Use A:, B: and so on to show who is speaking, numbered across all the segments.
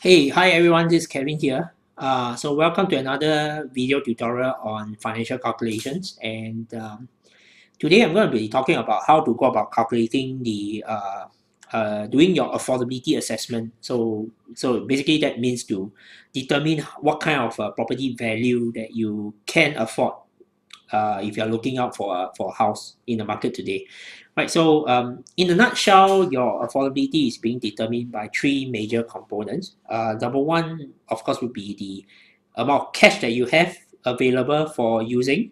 A: Hi everyone, this is Kevin here. So welcome to another video tutorial on financial calculations. And today I'm going to be talking about how to go about calculating doing your affordability assessment. So basically that means to determine what kind of property value that you can afford if you're looking out for a house in the market today. Right, so in a nutshell, your affordability is being determined by three major components. Number one, of course, would be the amount of cash that you have available for using.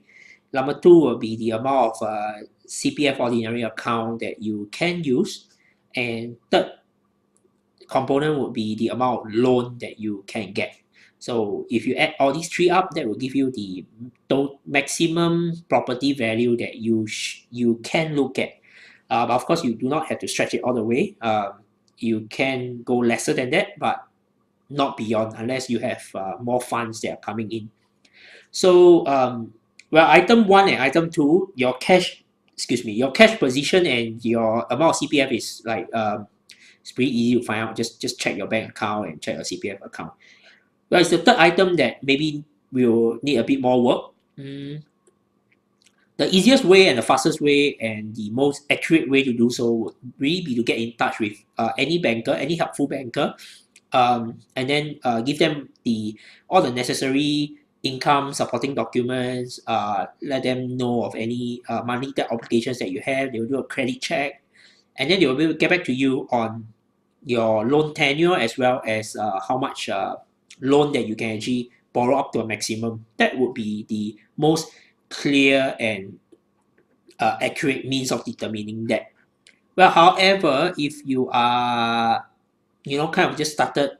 A: Number two will be the amount of CPF ordinary account that you can use. And third component would be the amount of loan that you can get. So if you add all these three up, that will give you the maximum property value that you can look at. But of course, you do not have to stretch it all the way. You can go lesser than that, but not beyond unless you have more funds that are coming in. So well, item one and item two, your cash position and your amount of CPF is like it's pretty easy to find out. Just check your bank account and check your CPF account. Well, it's the third item that maybe will need a bit more work. The easiest way and the fastest way and the most accurate way to do so would really be to get in touch with any banker, any helpful banker, and then give them all the necessary income supporting documents. Let them know of any money debt obligations that you have. They will do a credit check, and then they will be able to get back to you on your loan tenure as well as how much loan that you can actually borrow up to a maximum. That would be the most clear and accurate means of determining that. Well, however, if you are, kind of just started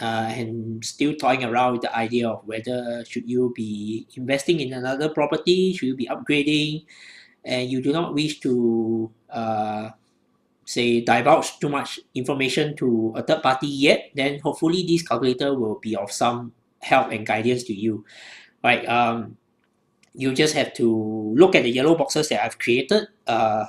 A: and still toying around with the idea of whether should you be investing in another property, should you be upgrading, and you do not wish to say divulge too much information to a third party yet, then hopefully this calculator will be of some help and guidance to you, right? You just have to look at the yellow boxes that I've created, plug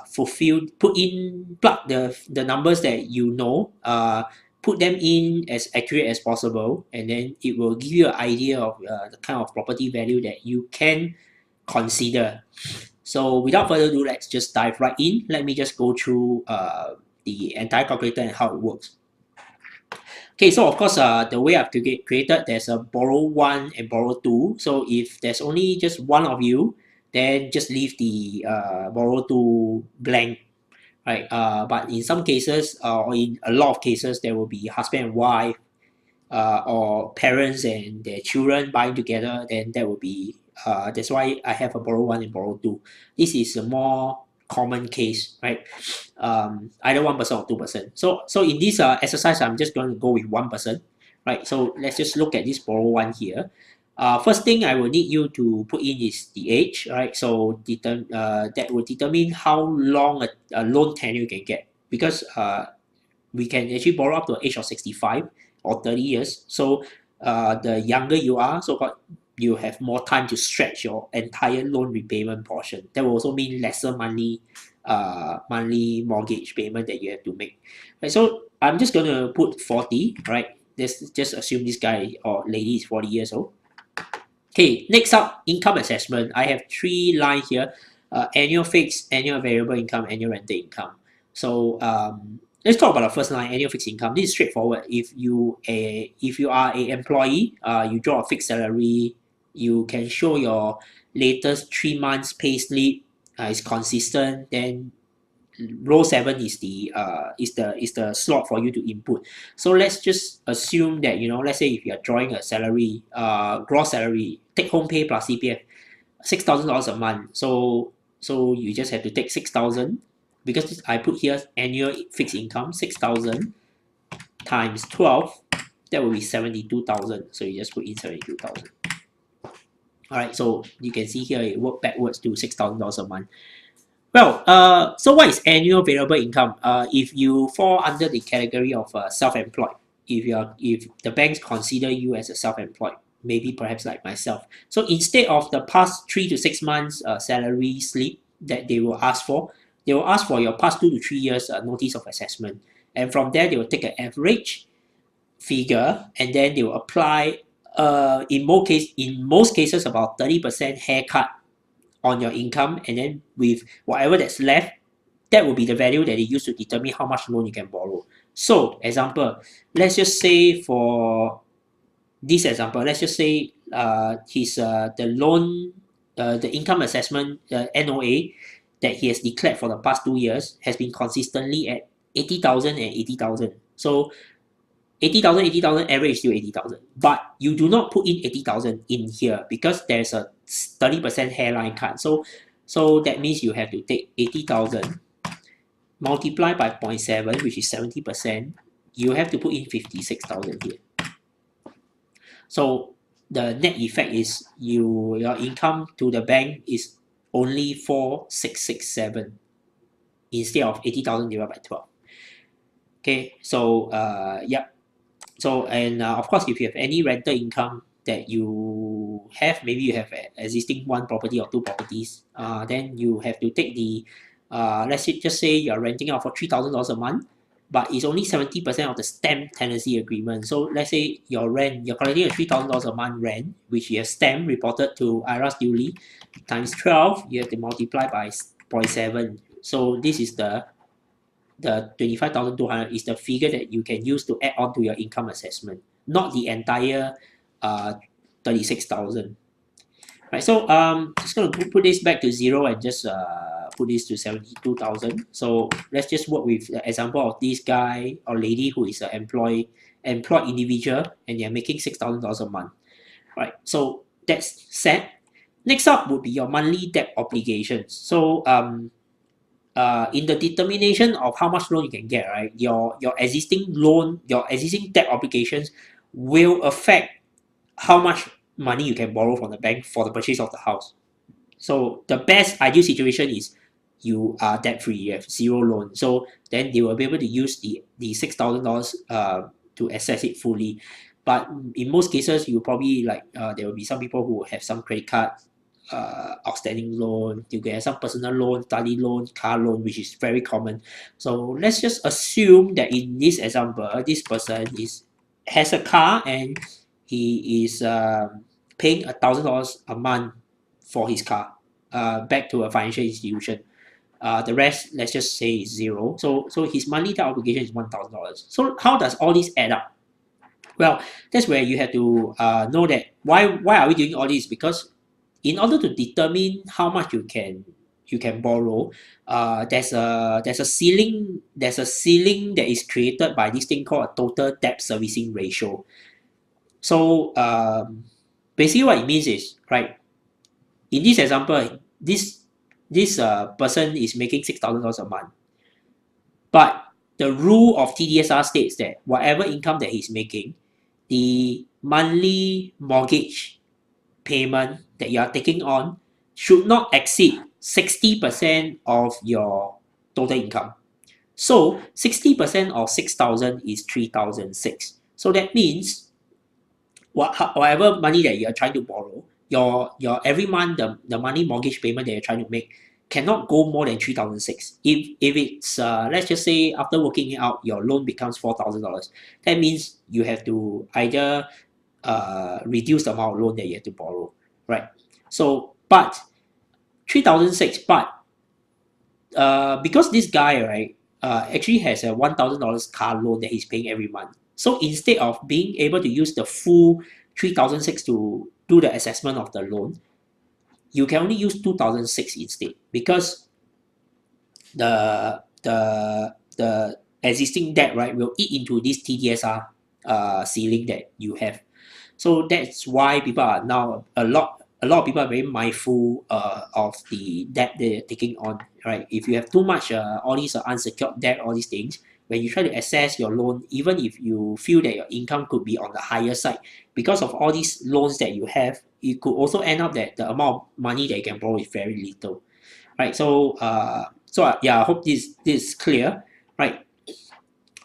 A: the numbers that put them in as accurate as possible, and then it will give you an idea of the kind of property value that you can consider. So without further ado, let's just dive right in. Let me just go through the entire calculator and how it works. Okay, so of course, the way I've created, there's a borrow one and borrow two. So if there's only just one of you, then just leave the borrow two blank, right? But in some cases, or in a lot of cases, there will be husband and wife, or parents and their children buying together. Then that will be that's why I have a borrow one and borrow two. This is a more common case, right? Either one person or two person. So in this exercise, I'm just going to go with one person, right? So let's just look at this borrow one here. First thing I will need you to put in is the age, right? So that will determine how long a loan tenure you can get, because we can actually borrow up to the age of 65 or 30 years. So the younger you are, you have more time to stretch your entire loan repayment portion. That will also mean lesser monthly mortgage payment that you have to make. Right, so I'm just gonna put 40, right? Let's just assume this guy or lady is 40 years old. Okay, next up, income assessment. I have three lines here: annual fixed, annual variable income, annual rental income. So let's talk about the first line, annual fixed income. This is straightforward. If you are a employee, you draw a fixed salary, you can show your latest 3 months pay slip is consistent, then row 7 is the slot for you to input. So let's just assume that, let's say if you are drawing a salary, gross salary, take home pay plus CPF, $6,000 a month. So you just have to take 6,000, because I put here annual fixed income, 6,000 times 12, that will be 72,000. So you just put in 72,000. All right, so you can see here it worked backwards to $6,000 a month. Well, so what is annual variable income? If you fall under the category of self-employed, if the banks consider you as a self-employed, maybe perhaps like myself. So instead of the past 3 to 6 months salary slip that they will ask for, they will ask for your past 2 to 3 years notice of assessment, and from there they will take an average figure, and then they will apply in most cases about 30% haircut on your income, and then with whatever that's left, that will be the value that they use to determine how much loan you can borrow. So example, let's just say for this example, let's just say his the loan the income assessment NOA that he has declared for the past 2 years has been consistently at 80,000 and 80,000. So 80,000, 80,000 average is still 80,000, but you do not put in 80,000 in here because there's a 30% hairline cut. So that means you have to take 80,000 multiply by 0.7, which is 70%. You have to put in 56,000 here. So the net effect is your income to the bank is only 4,667 instead of 80,000 divided by 12. Okay, so yep. So and of course, if you have any rental income that you have, maybe you have an existing one property or two properties, then you have to take the let's just say you're renting out for $3,000 a month, but it's only 70% of the stamp tenancy agreement. So let's say your rent, you're collecting a $3,000 a month rent, which you have stamp reported to IRAS duly, times 12, you have to multiply by 0.7. So this is the 25,200 is the figure that you can use to add on to your income assessment, not the entire 36,000. Right, so just going to put this back to zero and just put this to 72,000. So let's just work with the example of this guy or lady who is an employed individual and they're making $6,000 a month. Right, so that's set. Next up would be your monthly debt obligations. So in the determination of how much loan you can get, right, your existing debt obligations will affect how much money you can borrow from the bank for the purchase of the house. So the best ideal situation is you are debt free, you have zero loan. So then they will be able to use the $6,000 to access it fully. But in most cases, you probably there will be some people who have some credit card outstanding loan, you get some personal loan, study loan, car loan, which is very common. So let's just assume that in this example, this person has a car and he is paying $1,000 a month for his car back to a financial institution. The rest, let's just say, is zero. So his monthly debt obligation is $1,000. So how does all this add up? Well, that's where you have to know that why are we doing all this? Because in order to determine how much you can borrow, there's a ceiling that is created by this thing called a total debt servicing ratio. So basically what it means is, right, in this example, this person is making $6,000 a month, but the rule of TDSR states that whatever income that he's making, the monthly mortgage payment that you are taking on should not exceed 60% of your total income. So 60% of 6,000 is 3,006. So that means whatever money that you are trying to borrow, your every month the money mortgage payment that you're trying to make cannot go more than 3,006. If it's let's just say after working it out, your loan becomes $4,000. That means you have to either reduce the amount of loan that you have to borrow, right? So, but 3,006, but because this guy, right, actually has a $1,000 car loan that he's paying every month. So instead of being able to use the full 3,006 to do the assessment of the loan, you can only use 2,006 instead because the existing debt, right, will eat into this TDSR ceiling that you have. So that's why people are now a lot of people are very mindful of the debt they're taking on, right? If you have too much all these unsecured debt, all these things, when you try to assess your loan, even if you feel that your income could be on the higher side, because of all these loans that you have, it could also end up that the amount of money that you can borrow is very little, right? So yeah, I hope this is clear, right?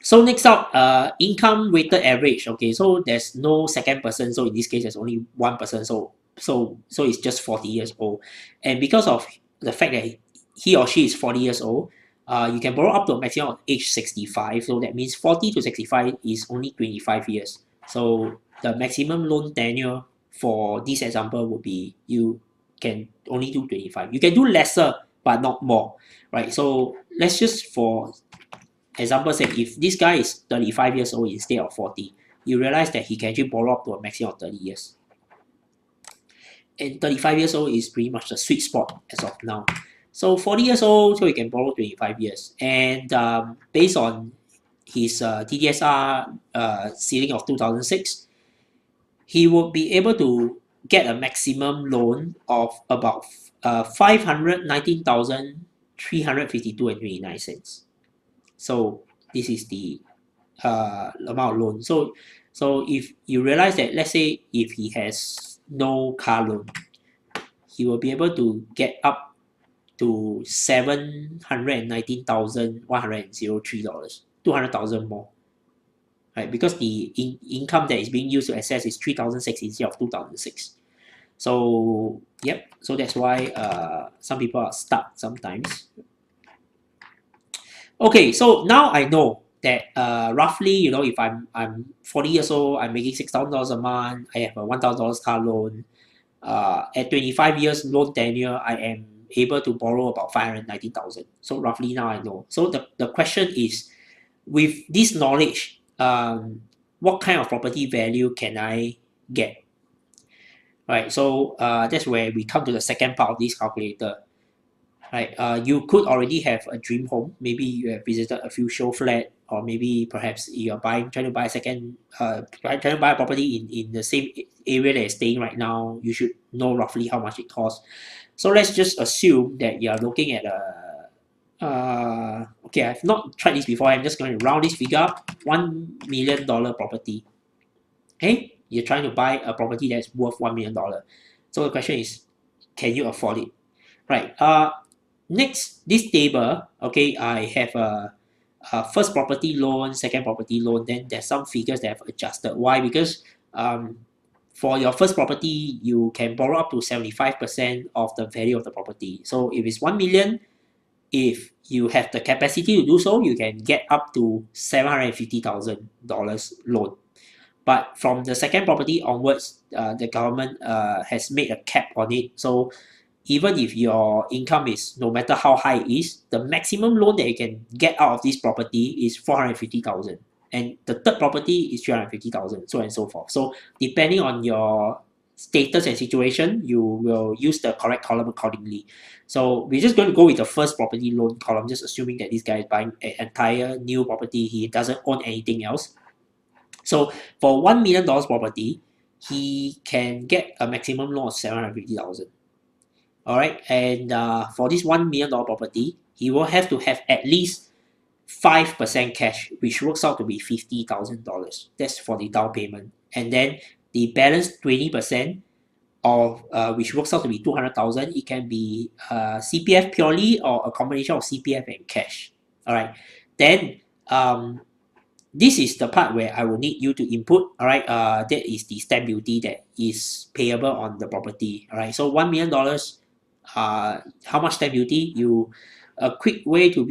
A: So next up, income weighted average. Okay, so there's no second person. So in this case, there's only one person. So it's just 40 years old, and because of the fact that he or she is 40 years old, You can borrow up to a maximum of age 65. So that means 40 to 65 is only 25 years. So the maximum loan tenure for this example would be you can only do 25. You can do lesser, but not more, right? So let's just for example say if this guy is 35 years old instead of 40, you realize that he can actually borrow up to a maximum of 30 years. And 35 years old is pretty much the sweet spot as of now. So 40 years old, so he can borrow 25 years. And based on his TDSR ceiling of 2006, he would be able to get a maximum loan of about 519,352 and 29 cents. So this is the amount of loan. So if you realize that, let's say if he has no car loan, he will be able to get up to $719,103, $200,000 more, right? Because the income that is being used to assess is 3,006 instead of 2,006. So yep, so that's why some people are stuck sometimes. Okay, so now I know that roughly, if I'm 40 years old, I'm making $6,000 a month, I have a $1,000 car loan. At 25 years loan tenure, I am able to borrow about 590,000. So roughly now I know. So the question is, with this knowledge, what kind of property value can I get? Right. So that's where we come to the second part of this calculator. Right. You could already have a dream home. Maybe you have visited a few show flat, or maybe perhaps you're trying to buy a second, trying to buy a property in the same area that you're staying right now. You should know roughly how much it costs. So let's just assume that you're looking at okay, I've not tried this before. I'm just going to round this figure up. $1 million property. Okay, you're trying to buy a property that's worth $1 million. So the question is, can you afford it? Right. Next, this table, okay, I have a first property loan, second property loan. Then there's some figures that I've adjusted. Why? Because for your first property, you can borrow up to 75% of the value of the property. So if it's 1 million, if you have the capacity to do so, you can get up to $750,000 loan. But from the second property onwards, the government has made a cap on it. So even if your income is no matter how high it is, the maximum loan that you can get out of this property is 450,000, and the third property is 350,000, so on and so forth. So depending on your status and situation, you will use the correct column accordingly. So we're just going to go with the first property loan column, just assuming that this guy is buying an entire new property, he doesn't own anything else. So for $1 million property, he can get a maximum loan of 750,000. All right, and for this $1 million property, he will have to have at least 5% cash, which works out to be $50,000. That's for the down payment, and then the balance 20% of which works out to be 200,000. It can be CPF purely or a combination of CPF and cash. All right, then this is the part where I will need you to input. All right, that is the stamp duty that is payable on the property. All right, so $1 million. How much stamp duty? A quick way to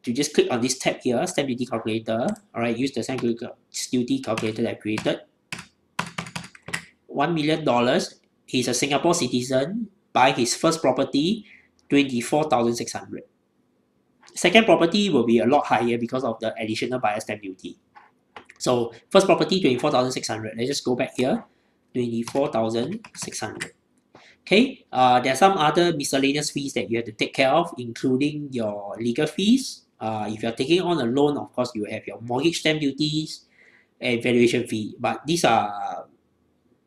A: just click on this tab here, stamp duty calculator. All right, use the stamp duty calculator that I created. $1 million. He's a Singapore citizen. Buy his first property, 24,600. Second property will be a lot higher because of the additional buyer stamp duty. So first property 24,600. Let's just go back here, 24,600. Okay, there are some other miscellaneous fees that you have to take care of, including your legal fees. If you're taking on a loan, of course, you have your mortgage stamp duties and valuation fee. But these are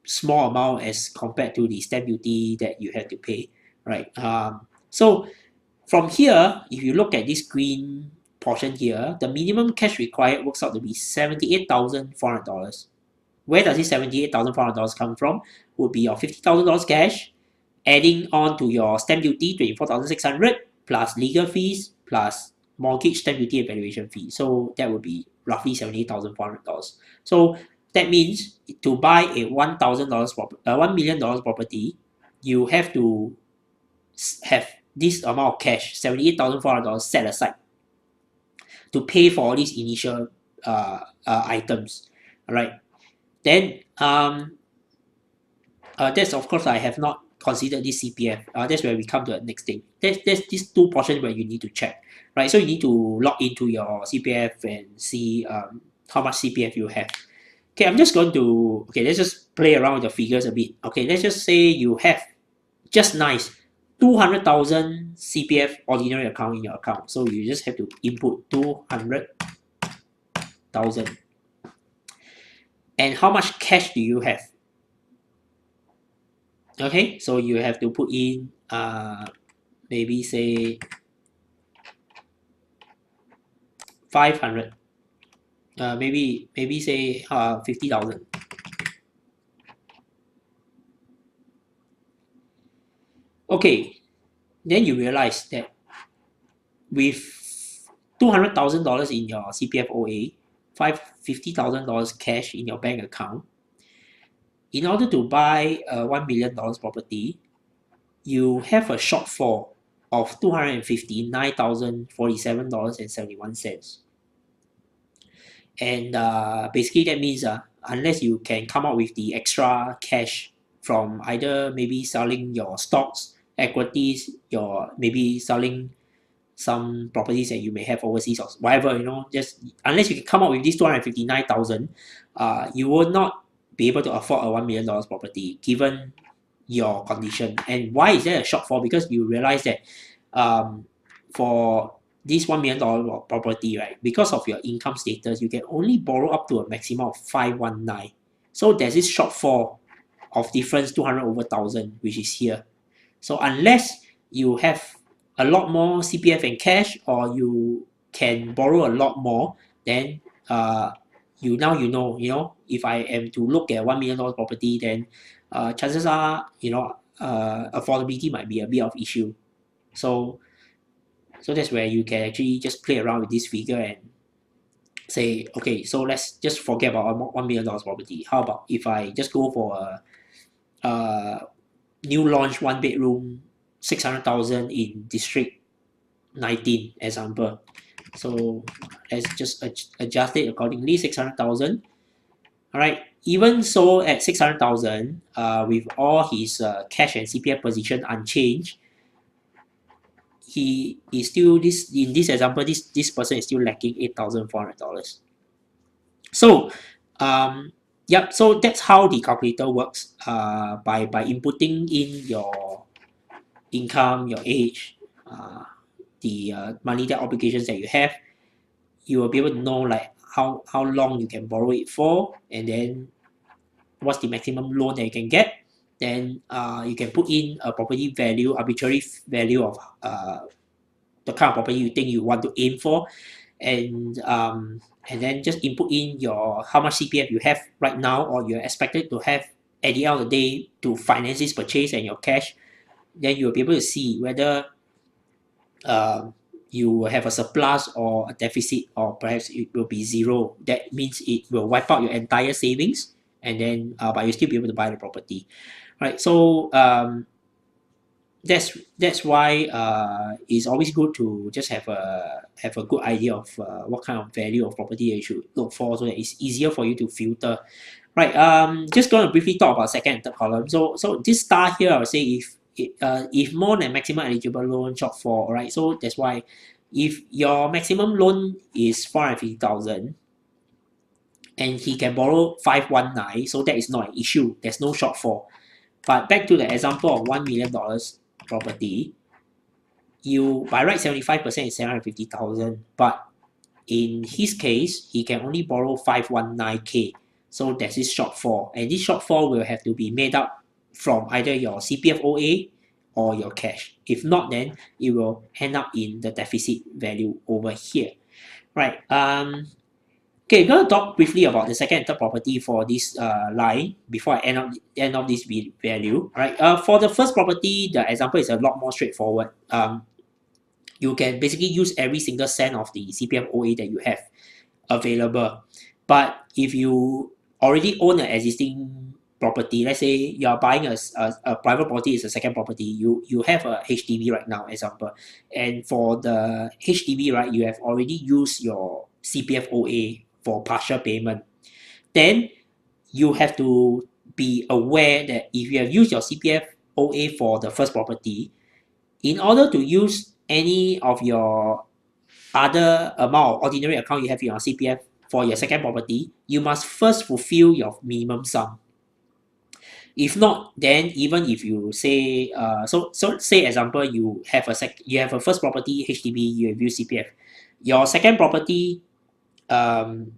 A: small amount as compared to the stamp duty that you have to pay, right? So from here, if you look at this green portion here, the minimum cash required works out to be $78,400. Where does this $78,400 come from? Would be your $50,000 cash, adding on to your stamp duty 24,600 plus legal fees plus mortgage stamp duty and valuation fee. So that would be roughly $78,400. So that means to buy a $1,000 $1 million property, you have to have this amount of cash, $78,400 set aside to pay for all these initial items. All right. Then that's of course I have not considered this CPF. That's where we come to the next thing. There's these two portions where you need to check, right? So you need to log into your CPF and see how much CPF you have. Okay, I'm just going to let's just play around with the figures a bit. Okay, let's just say you have just nice 200,000 CPF ordinary account in your account. So you just have to input 200,000. And how much cash do you have? Okay, so you have to put in maybe say 500, maybe say 50,000. Okay, then you realize that with $200,000 in your CPF OA, $50,000 cash in your bank account, in order to buy a $1 million property, you have a shortfall of $259,047.71. And basically that means unless you can come up with the extra cash from either maybe selling your stocks, equities, your maybe selling some properties that you may have overseas or whatever, just unless you can come up with this 259,000, you will not be able to afford a $1 million property given your condition. And why is there a shortfall? Because you realize that for this $1 million property, right, because of your income status, you can only borrow up to a maximum of 519. So there's this shortfall of difference 200 over 1,000, which is here. So unless you have a lot more CPF and cash, or you can borrow a lot more, then you know, if I am to look at $1 million property, then chances are, affordability might be a bit of issue. So that's where you can actually just play around with this figure and say, okay, so let's just forget about $1 million property. How about if I just go for a new launch 1 bedroom 600,000 in district 19 example. So let's just adjust it accordingly, 600,000. All right. Even so, at 600,000, with all his cash and CPF position unchanged, he is still in this example. This person is still lacking $8,400. So, yep. So that's how the calculator works. By inputting in your income, your age, the money debt obligations that you have, you will be able to know like how long you can borrow it for, and then what's the maximum loan that you can get. Then you can put in a property value, arbitrary value of the kind of property you think you want to aim for, and then just input in your how much CPF you have right now, or you're expected to have at the end of the day to finance this purchase, and your cash. Then you'll be able to see whether you will have a surplus or a deficit, or perhaps it will be zero. That means it will wipe out your entire savings, and then but you'll still be able to buy the property, right? So that's why it's always good to just have a good idea of what kind of value of property you should look for, so that it's easier for you to filter, right? Just going to briefly talk about second and third column. So this star here, I would say if more than maximum eligible loan shortfall, right? So that's why if your maximum loan is 450,000 and he can borrow 519, so that is not an issue. There's no shortfall. But back to the example of $1 million property, you by right 75% is 750,000, but in his case, he can only borrow 519K. So there's this shortfall, and this shortfall will have to be made up from either your CPF OA or your cash. If not, then it will end up in the deficit value over here, right? Okay, I'm gonna talk briefly about the second and third property for this line before I end up this value. Right. For the first property, the example is a lot more straightforward. You can basically use every single cent of the CPF OA that you have available. But if you already own an existing property, let's say you are buying a private property is a second property, you have a HDB right now, example, and for the HDB, right, you have already used your CPF OA for partial payment, then you have to be aware that if you have used your CPF OA for the first property, in order to use any of your other amount of ordinary account you have in your CPF for your second property, you must first fulfill your minimum sum. If not, then even if you say, so say example you have a first property HDB, you have used CPF, your second property, um,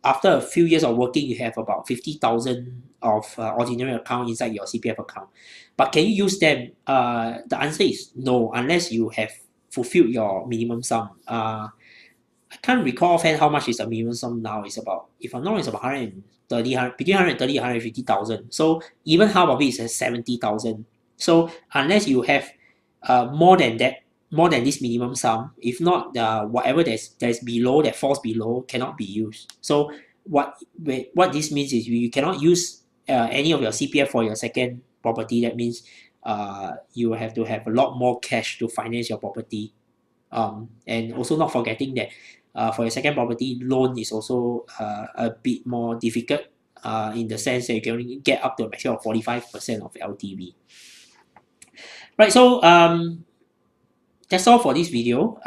A: after a few years of working, you have about 50,000 of ordinary account inside your CPF account. But can you use them? The answer is no, unless you have fulfilled your minimum sum. I can't recall offhand how much is the minimum sum now. It's about, if I'm not wrong, it's about 130, between 130 and 150,000. So even half of it is 70,000. So unless you have more than that, more than this minimum sum, if not, whatever that's below, that falls below, cannot be used. So what this means is you cannot use any of your CPF for your second property. That means you have to have a lot more cash to finance your property. And also not forgetting that for your second property, loan is also a bit more difficult in the sense that you can only get up to a maximum of 45% of LTV. Right, so that's all for this video.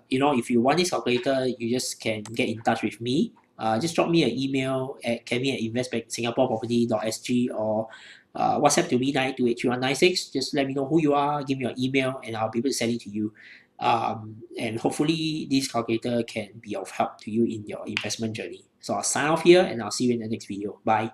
A: If you want this calculator, you just can get in touch with me. Just drop me an email at kevin@investbanksingaporeproperty.sg or WhatsApp to me 92839196. Just let me know who you are, give me your email, and I'll be able to send it to you. And hopefully this calculator can be of help to you in your investment journey. So I'll sign off here and I'll see you in the next video. Bye.